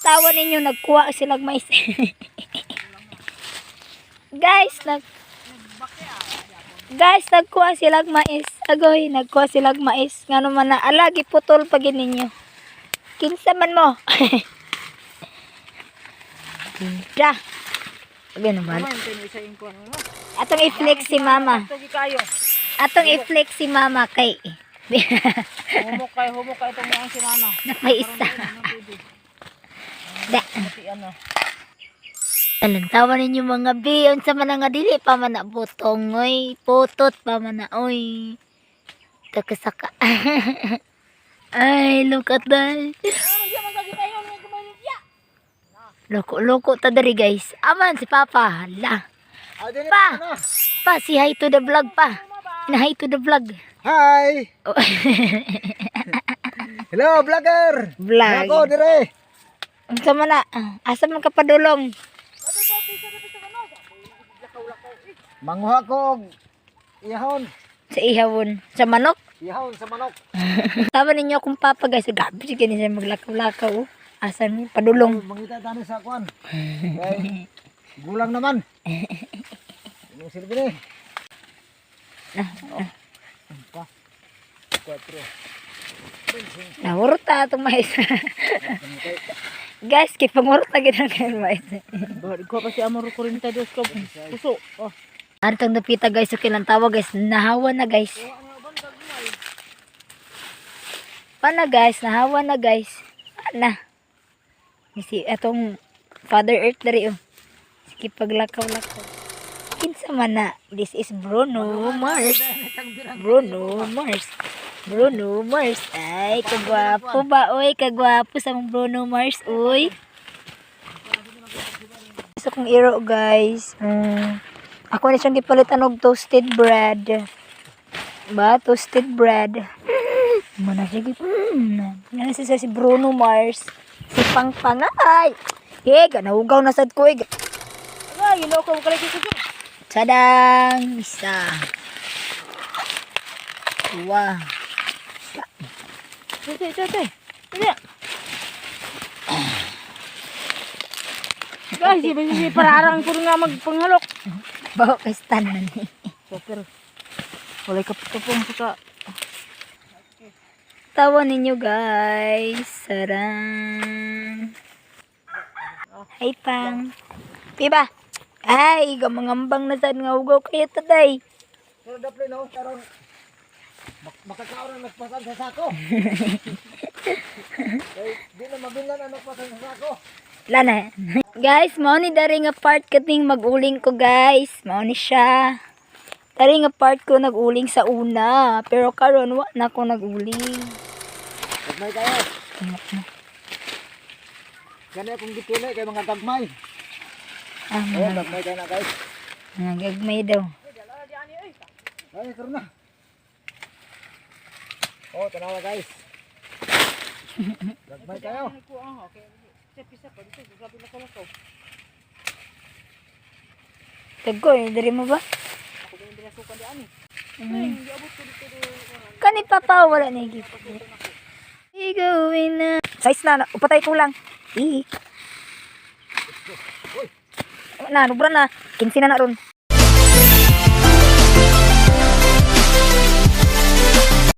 tawa ninyo, nagkuha silang mais. Guys, nagkuha silang mais. Agoy, nagkuha silang mais. Nga naman na, alagi putol pag ninyo. Kinsa man mo. Da. Sabi naman. Atong i-flex si mama. Atong i-flex si mama kay. Humok kay itong mga sinana. May isa. Da. Alam, tawa ninyo mga biyon sa man nga dili pa man na butong, oy. Putot pa man na, oy. Kakasaka. Ay, look at that. Loko ta dari guys. Aman si Papa. Hala. Pa, si hi to the vlog pa. Hi to the vlog. Hi. Oh. Hello vlogger. Vlog. Ako dire. Unsa man na? Asa man ka padulong? Manguha ko og iyahon. Sa ihawon. Sa manok? Iyahon sa manok. Tawa ninyo akong Papa guys. Gabi siya siya maglakaw-lakaw. Asan mo? Padulong. Mangita tani sa kwan. Kay gulang naman. Ano silbi ni? Nahurot ta itong mais. Guys, kipangurot na ginang kayo mais. Ko pa si Amor 42 ko. Puso. Oh. Artang napita guys. Okay lang tawa guys. Nahawa na guys. Pana guys. Nahawa na guys. Ana. Si atong Father Earth dari oh. Sige paglakaw-lakaw. Kinsa man na. This is Bruno Mars. Bruno Mars. Bruno Mars. Ay, kagwapo ba? Oy, kagwapo sa mong Bruno Mars. Oy. Gusto kong iro guys. Ako na siyang gipalitan og toasted bread. Ba? Toasted bread. Mana siya Ano siya si Bruno Mars. Si Pangpang. Ay! Nahugaw na sad ko. Ay, ginoo ko kalagi ko. Tadang! Isa. Dua. Tete. Ini. Guys, si pararang puro nga magpanghalok. Bawa ka stand na ni. Super. Walay kapupong sa Tawa ninyo guys. Sarang. Hi Pang. Piba. Ay, gamangambang na sad nga ugaw kayo taday. Pero dapat na karon makakaon na nagpasan sa sako. Di na mabilan ang nagpasan sa sako. Lana. Guys, mao ni dari nga part kating maguling ko guys. Mao ni siya. Dari nga part ko naguling sa una. Pero karon wa na ko naguling. Gagmay kayo. Gani akong gipili kay mga gagmay. Ayun, gagmay kayo na guys. Gagmay daw. Ay, karon na. Oh, tanawa guys. Gagmay kayo. Tagko, dari mo ba? Kani papa wala na higit. Igawin na. Size na, upatay tulang. Na, nubra na. 15 na ron.